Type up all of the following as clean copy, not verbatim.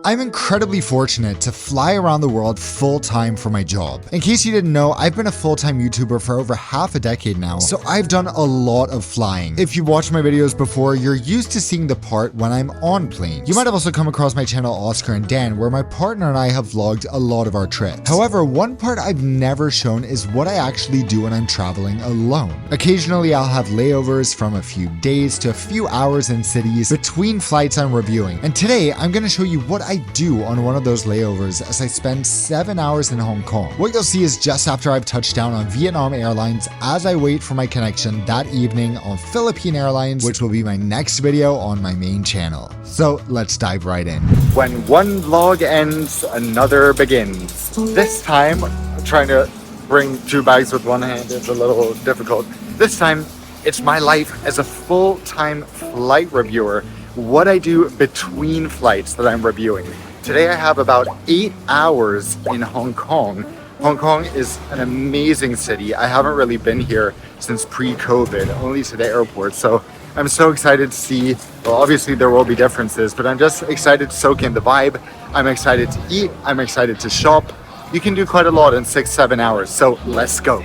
I'm incredibly fortunate to fly around the world full-time for my job. In case you didn't know, I've been a full-time YouTuber for over half a decade now, so I've done a lot of flying. If you've watched my videos before, you're used to seeing the part when I'm on planes. You might have also come across my channel OSKAR and Dan, where my partner and I have vlogged a lot of our trips. However, one part I've never shown is what I actually do when I'm traveling alone. Occasionally, I'll have layovers from a few days to a few hours in cities between flights I'm reviewing. And today, I'm going to show you what I do on one of those layovers as I spend 7 hours in Hong Kong. What you'll see is just after I've touched down on Vietnam Airlines as I wait for my connection that evening on Philippine Airlines, which will be my next video on my main channel. So let's dive right in. When one vlog ends, another begins. This time, trying to bring 2 bags with one hand is a little difficult. This time, it's my life as a full-time flight reviewer. What I do between flights that I'm reviewing. Today I have about 8 hours in Hong Kong. Hong Kong is an amazing city. I haven't really been here since pre-COVID, only to the airport. So I'm so excited to see, well, obviously there will be differences, but I'm just excited to soak in the vibe. I'm excited to eat. I'm excited to shop. You can do quite a lot in 6-7 hours. So let's go.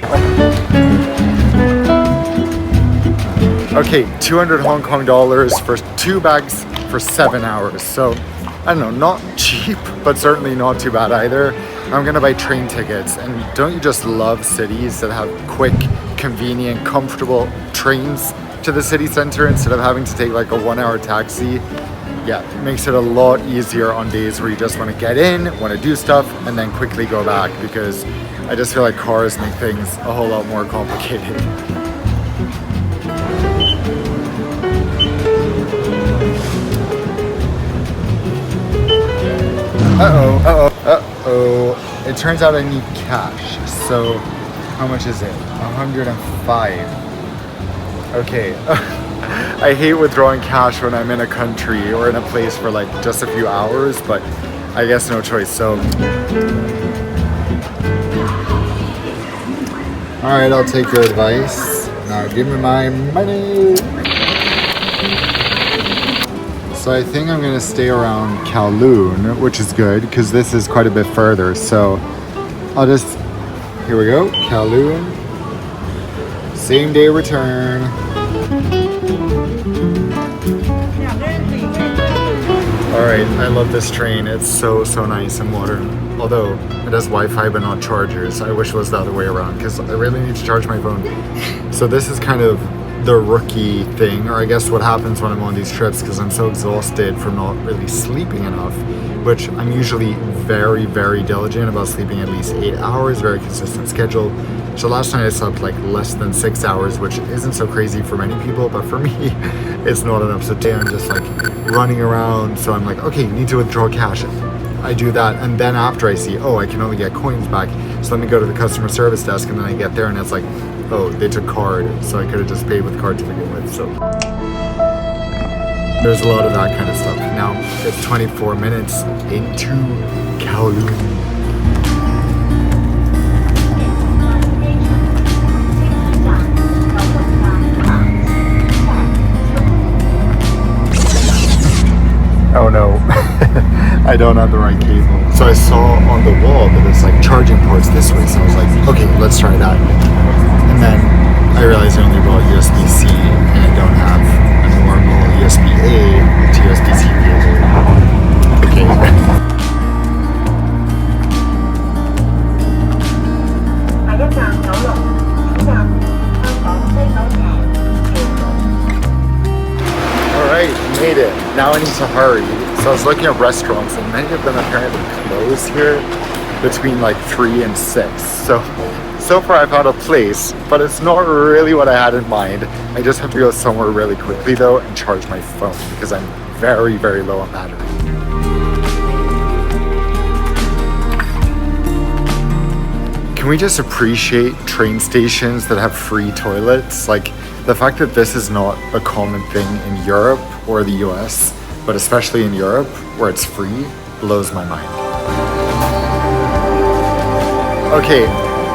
Okay, 200 Hong Kong dollars for 2 bags for 7 hours. So, I don't know, not cheap, but certainly not too bad either. I'm gonna buy train tickets, and don't you just love cities that have quick, convenient, comfortable trains to the city center instead of having to take like a 1-hour taxi? Yeah, it makes it a lot easier on days where you just wanna get in, wanna do stuff, and then quickly go back, because I just feel like cars make things a whole lot more complicated. Uh-oh. It turns out I need cash. So, how much is it? 105. Okay. I hate withdrawing cash when I'm in a country or in a place for like just a few hours, but I guess no choice. So, alright, I'll take your advice. Now give me my money. So I think I'm gonna stay around Kowloon, which is good because this is quite a bit further. So I'll just, here we go, Kowloon, same day return. All right, I love this train. It's so nice and modern. Although it has Wi-Fi but not chargers. I wish it was the other way around because I really need to charge my phone. So this is kind of the rookie thing, or I guess what happens when I'm on these trips because I'm so exhausted from not really sleeping enough, which I'm usually very diligent about sleeping at least 8 hours, very consistent schedule. So last night I slept like less than 6 hours, which isn't so crazy for many people, but for me it's not enough. So today I'm just like running around, so I'm like, okay, need to withdraw cash. I do that, and then after I see, oh, I can only get coins back, so let me go to the customer service desk, and then I get there and it's like, oh, they took card, so I could have just paid with card to begin with. So there's a lot of that kind of stuff. Now it's 24 minutes into Kowloon. Oh no, I don't have the right cable. So I saw on the wall that it's like charging ports this way, so I was like, okay, let's try that. And then I realized I only brought USB-C and I don't have a normal USB-A to USB-C cable. Okay. Alright, made it. Now I need to hurry. So I was looking at restaurants and many of them apparently close here between like 3 and 6. So far I found a place, but it's not really what I had in mind. I just have to go somewhere really quickly though and charge my phone because I'm very low on battery. Can we just appreciate train stations that have free toilets? Like, the fact that this is not a common thing in Europe or the US, but especially in Europe where it's free, blows my mind. Okay,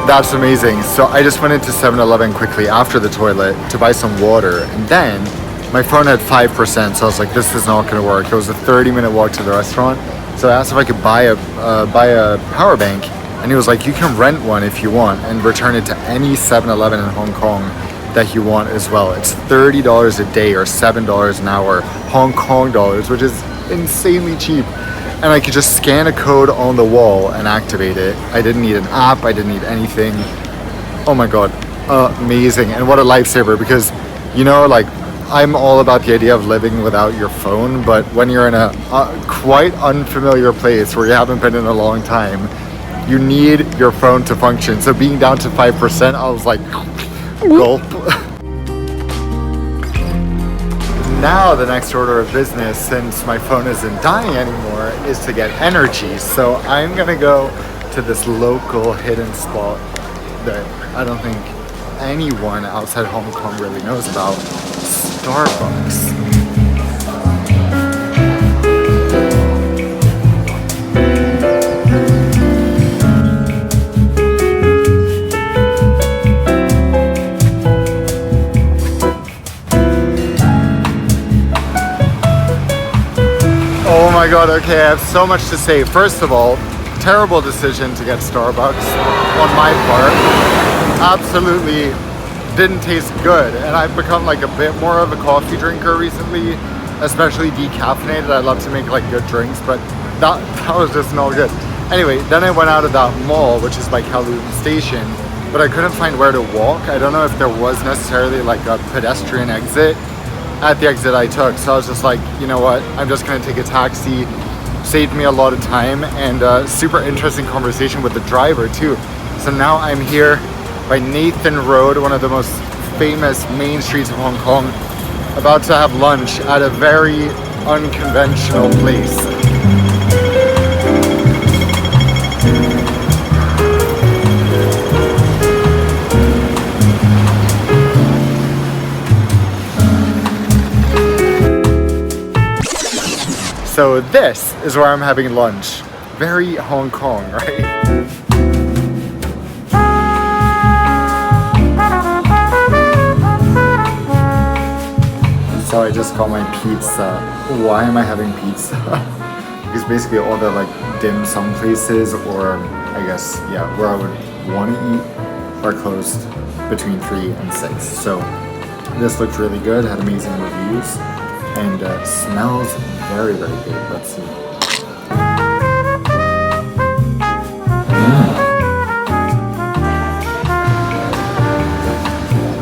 that's amazing. So I just went into 7-Eleven quickly after the toilet to buy some water, and then my phone had 5%, so I was like, this is not gonna work. It was a 30-minute walk to the restaurant, so So I asked if I could buy a power bank, and he was like, you can rent one if you want and return it to any 7-Eleven in Hong Kong that you want as well. It's $30 a day or $7 an hour Hong Kong dollars, which is insanely cheap. And I could just scan a code on the wall and activate it. I didn't need an app, I didn't need anything. Oh my god, amazing. And what a lifesaver, because you know, like, I'm all about the idea of living without your phone, but when you're in a quite unfamiliar place where you haven't been in a long time, you need your phone to function. So being down to 5%, I was like, gulp. Now the next order of business, since my phone isn't dying anymore, is to get energy. So I'm gonna go to this local hidden spot that I don't think anyone outside Hong Kong really knows about. Starbucks. Oh my god, okay, I have so much to say. First of all, terrible decision to get Starbucks on my part. Absolutely didn't taste good, and I've become like a bit more of a coffee drinker recently, especially decaffeinated. I love to make like good drinks, but that was just not good. Anyway, then I went out of that mall, which is by Kowloon Station, but I couldn't find where to walk. I don't know if there was necessarily like a pedestrian exit at the exit I took, so I was just like, you know what, I'm just gonna take a taxi. Saved me a lot of time, and super interesting conversation with the driver too. So now I'm here by Nathan Road, one of the most famous main streets of Hong Kong, about to have lunch at a very unconventional place. So this is where I'm having lunch. Very Hong Kong, right? So I just got my pizza. Why am I having pizza? Because basically all the like dim sum places, or I guess, yeah, where I would want to eat are closed between 3 and 6. So this looked really good, had amazing reviews, and smells very, very good. Let's see.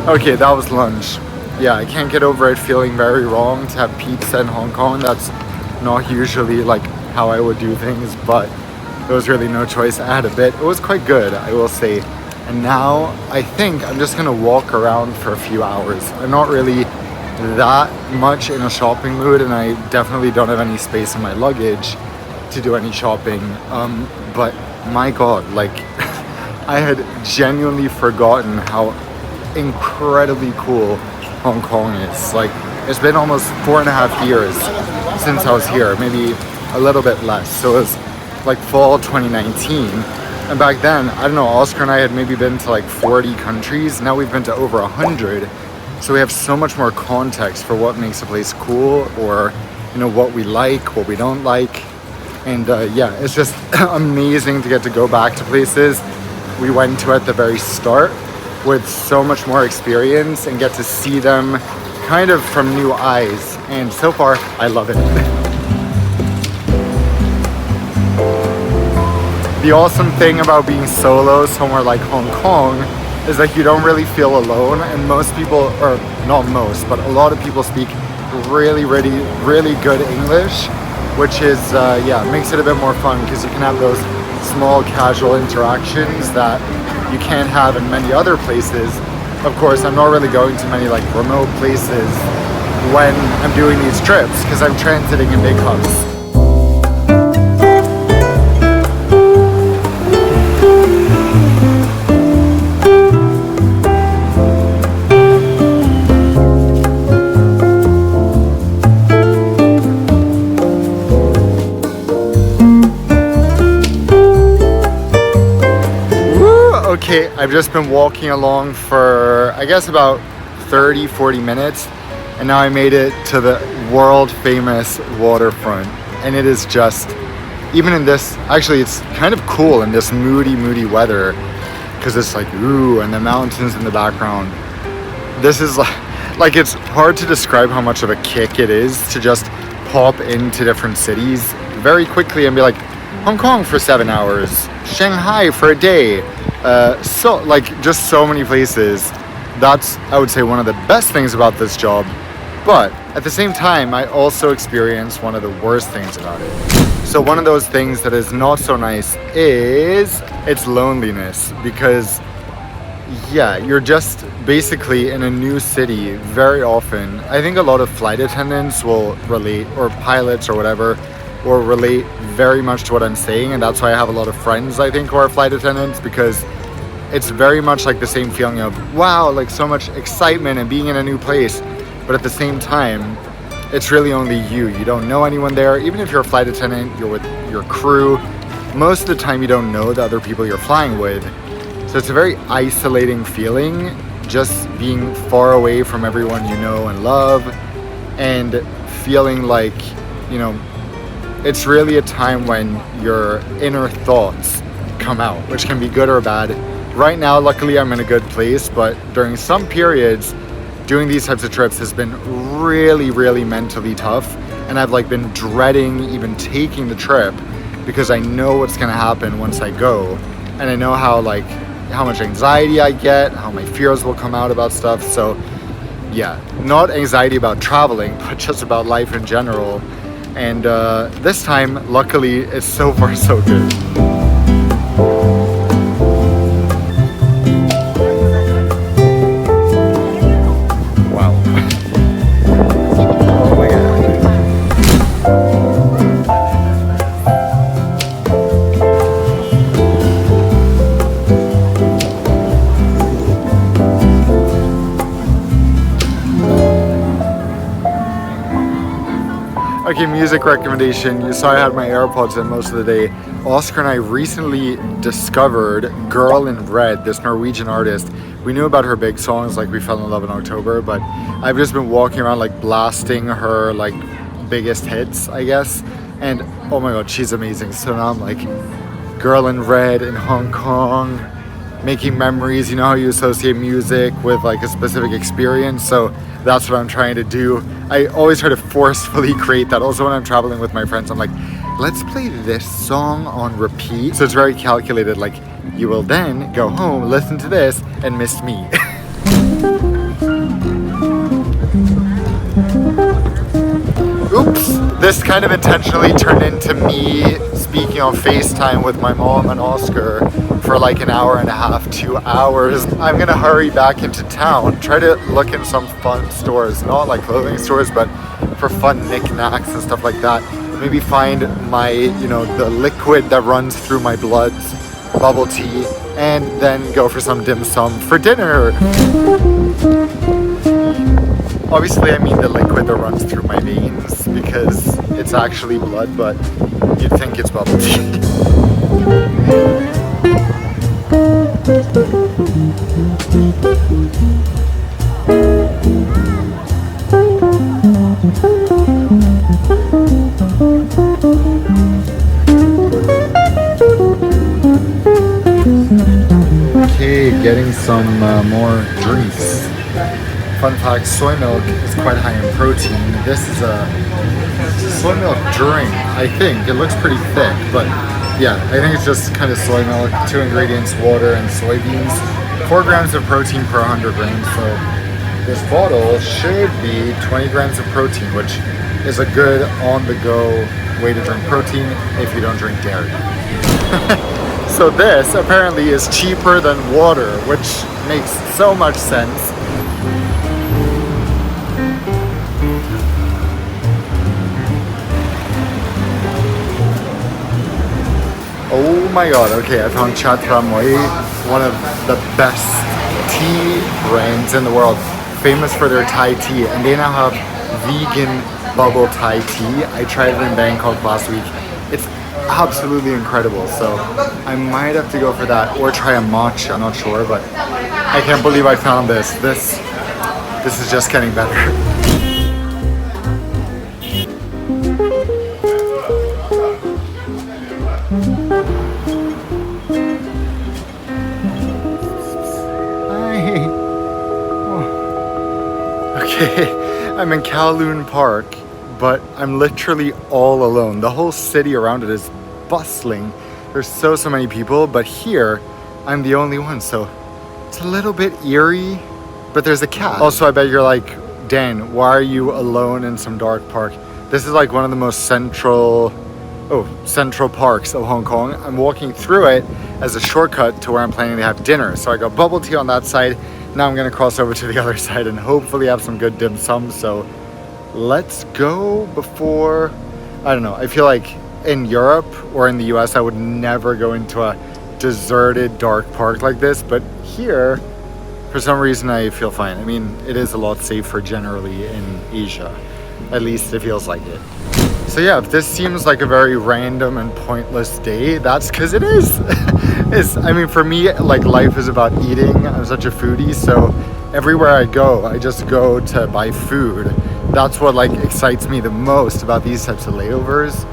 Okay, that was lunch. Yeah, I can't get over it feeling very wrong to have pizza in Hong Kong. That's not usually like how I would do things, but there was really no choice. I had a bit. It was quite good, I will say. And now I think I'm just gonna walk around for a few hours. I'm not really that much in a shopping mood, and I definitely don't have any space in my luggage to do any shopping. But my god, like I had genuinely forgotten how incredibly cool Hong Kong is. Like, it's been almost 4.5 years since I was here, maybe a little bit less. So it was like fall 2019, and back then, I don't know, OSKAR and I had maybe been to like 40 countries. Now we've been to over 100, so we have so much more context for what makes a place cool, or you know, what we like, what we don't like. And yeah, it's just amazing to get to go back to places we went to at the very start with so much more experience and get to see them kind of from new eyes. And so far, I love it. The awesome thing about being solo somewhere like Hong Kong is that you don't really feel alone, and most people, or not most, but a lot of people speak really good English, which is, yeah, makes it a bit more fun because you can have those small casual interactions that you can't have in many other places. Of course, I'm not really going to many like remote places when I'm doing these trips because I'm transiting in big hubs. Okay, I've just been walking along for, I guess, about 30-40 minutes, and now I made it to the world famous waterfront, and it is just even in this, actually it's kind of cool in this moody weather, because it's like, ooh, and the mountains in the background. This is like it's hard to describe how much of a kick it is to just pop into different cities very quickly and be like, Hong Kong for 7 hours, Shanghai for a day, so like just so many places. That's, I would say, one of the best things about this job. But at the same time, I also experience one of the worst things about it. So one of those things that is not so nice is its loneliness, because yeah, you're just basically in a new city very often. I think a lot of flight attendants will relate, or pilots or whatever, will relate very much to what I'm saying, and that's why I have a lot of friends, I think, who are flight attendants, because it's very much like the same feeling of, wow, like so much excitement and being in a new place, but at the same time, it's really only you. You don't know anyone there. Even if you're a flight attendant, you're with your crew. Most of the time, you don't know the other people you're flying with. So it's a very isolating feeling, just being far away from everyone you know and love, and feeling like, you know, it's really a time when your inner thoughts come out, which can be good or bad. Right now, luckily, I'm in a good place, but during some periods, doing these types of trips has been really mentally tough, and I've like been dreading even taking the trip, because I know what's gonna happen once I go, and I know how much anxiety I get, how my fears will come out about stuff. So yeah, not anxiety about traveling, but just about life in general. And this time, luckily, it's so far so good. Okay, music recommendation. You saw I had my AirPods in most of the day. Oscar and I recently discovered Girl in Red, this Norwegian artist. We knew about her big songs like We Fell in Love in October, but I've just been walking around like blasting her like biggest hits, I guess. And oh my god, she's amazing. So now I'm like, Girl in Red in Hong Kong, making memories. You know how you associate music with like a specific experience? So that's what I'm trying to do. I always try to forcefully create that. Also, when I'm traveling with my friends, I'm like, let's play this song on repeat. So it's very calculated, like, you will then go home, listen to this, and miss me. Oops, this kind of intentionally turned into me speaking on FaceTime with my mom and Oscar for like an hour and a half, 2 hours. I'm gonna hurry back into town, try to look in some fun stores, not like clothing stores, but for fun knickknacks and stuff like that. Maybe find my, you know, the liquid that runs through my bloods, bubble tea, and then go for some dim sum for dinner. Obviously, I mean the liquid that runs through my veins, because it's actually blood, but you'd think it's bubble tea. Okay, getting some more drinks. Fun fact, soy milk is quite high in protein. This is a soy milk drink, I think. It looks pretty thick, but yeah, I think it's just kind of soy milk, 2 ingredients, water and soybeans, 4 grams of protein per 100 grams. So this bottle should be 20 grams of protein, which is a good on-the-go way to drink protein if you don't drink dairy. So this apparently is cheaper than water, which makes so much sense. Oh my god, okay, I found Chatra Moi, one of the best tea brands in the world, famous for their Thai tea, and they now have vegan bubble Thai tea. I tried it in Bangkok last week. It's absolutely incredible, so I might have to go for that, or try a matcha, I'm not sure, but I can't believe I found this. This is just getting better. Hi. Okay, I'm in Kowloon Park, but I'm literally all alone. The whole city around it is bustling. There's so many people, but here I'm the only one, so it's a little bit eerie, but there's a cat. Also, I bet you're like, Dan, why are you alone in some dark park? This is like one of the most central parks of Hong Kong. I'm walking through it as a shortcut to where I'm planning to have dinner. So I got bubble tea on that side. Now I'm gonna cross over to the other side and hopefully have some good dim sum. So let's go before, I don't know, I feel like in Europe or in the US, I would never go into a deserted dark park like this, but here, for some reason, I feel fine. I mean, it is a lot safer generally in Asia. At least it feels like it. So yeah, if this seems like a very random and pointless day, that's because it is. I mean, for me, like life is about eating. I'm such a foodie, so everywhere I go, I just go to buy food. That's what like excites me the most about these types of layovers.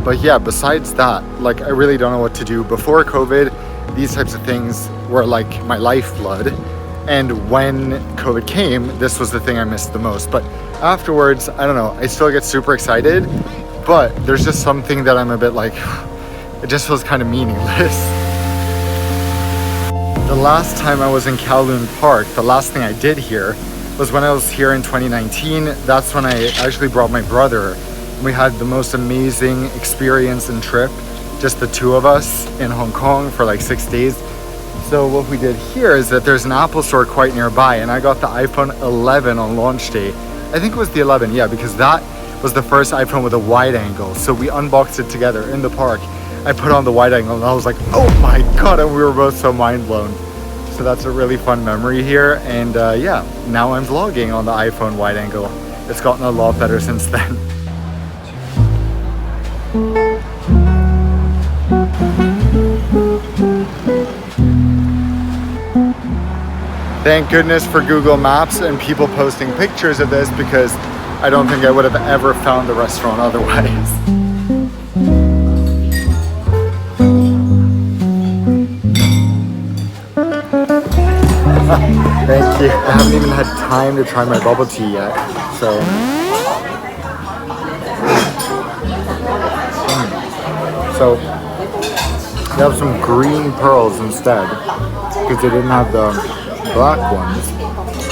But yeah, besides that, like I really don't know what to do. Before COVID, these types of things were like my lifeblood. And when COVID came, this was the thing I missed the most. But afterwards, I don't know, I still get super excited, but there's just something that I'm a bit like, it just feels kind of meaningless. The last time I was in Kowloon Park, the last thing I did here was when I was here in 2019. That's when I actually brought my brother. We had the most amazing experience and trip, just the two of us in Hong Kong for like 6 days. So what we did here is that there's an Apple store quite nearby, and I got the iPhone 11 on launch day. I think it was the 11, yeah, because that was the first iPhone with a wide angle. So we unboxed it together in the park. I put on the wide angle and I was like, oh my God, and we were both so mind blown. So that's a really fun memory here. And yeah, now I'm vlogging on the iPhone wide angle. It's gotten a lot better since then. Thank goodness for Google Maps and people posting pictures of this, because I don't think I would have ever found the restaurant otherwise. Thank you. I haven't even had time to try my bubble tea yet, so. So, they have some green pearls instead, because they didn't have the black ones.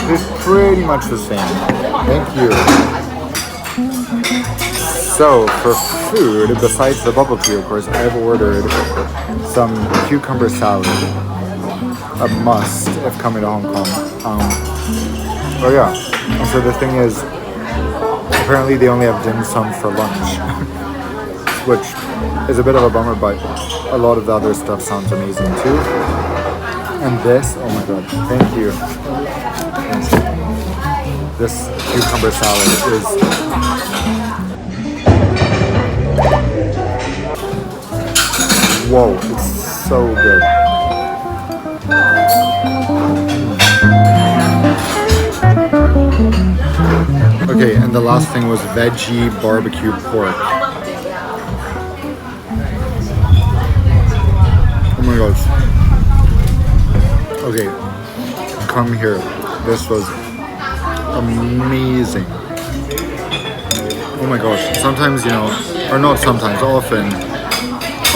It's pretty much the same. Thank you. So for food, besides the bubble tea, of course, I've ordered some cucumber salad. A must if coming to Hong Kong. Oh yeah. And so the thing is, apparently they only have dim sum for lunch, which is a bit of a bummer, but a lot of the other stuff sounds amazing too. And this, oh my God, thank you. This cucumber salad is whoa, it's so good. Okay, and the last thing was veggie barbecue pork. Oh my gosh. Okay, come here. This was amazing. Oh my gosh. Sometimes, you know, or not sometimes, often,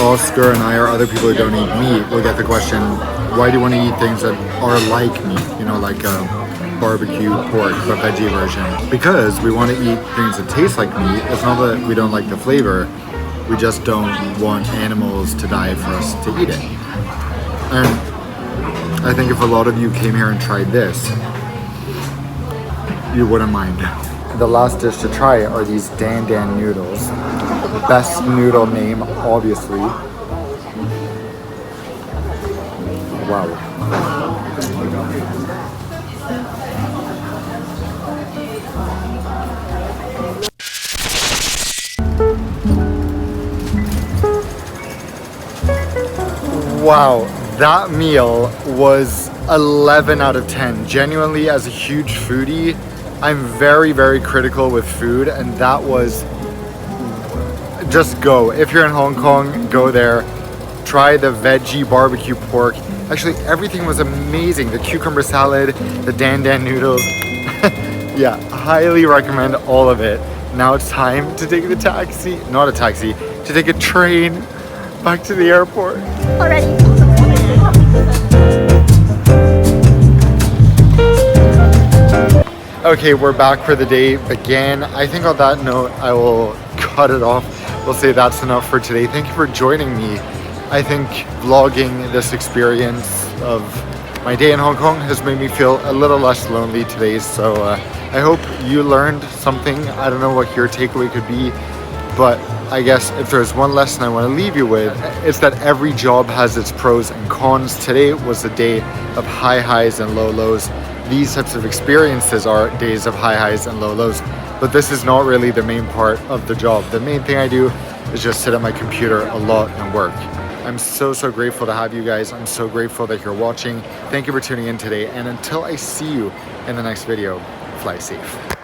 OSKAR and I or other people who don't eat meat will get the question, why do you want to eat things that are like meat? You know, like barbecue pork, but veggie version. Because we want to eat things that taste like meat. It's not that we don't like the flavor. We just don't want animals to die for us to eat it. And I think if a lot of you came here and tried this, you wouldn't mind. The last dish to try are these Dan Dan noodles. Best noodle name, obviously. Wow. Wow, that meal was 11 out of 10. Genuinely, as a huge foodie, I'm very, very critical with food, and that was just go. If you're in Hong Kong, go there. Try the veggie barbecue pork. Actually, everything was amazing. The cucumber salad, the Dan Dan noodles. Yeah, highly recommend all of it. Now it's time to take the taxi, not a taxi, to take a train back to the airport. Already. Okay, we're back for the day again. I think on that note, I will cut it off. We'll say that's enough for today. Thank you for joining me. I think vlogging this experience of my day in Hong Kong has made me feel a little less lonely today. So I hope you learned something. I don't know what your takeaway could be, but I guess if there's one lesson I want to leave you with, it's that every job has its pros and cons. Today was a day of high highs and low lows. These types of experiences are days of high highs and low lows, but this is not really the main part of the job. The main thing I do is just sit at my computer a lot and work. I'm so grateful to have you guys. I'm so grateful that you're watching. Thank you for tuning in today, and until I see you in the next video, fly safe.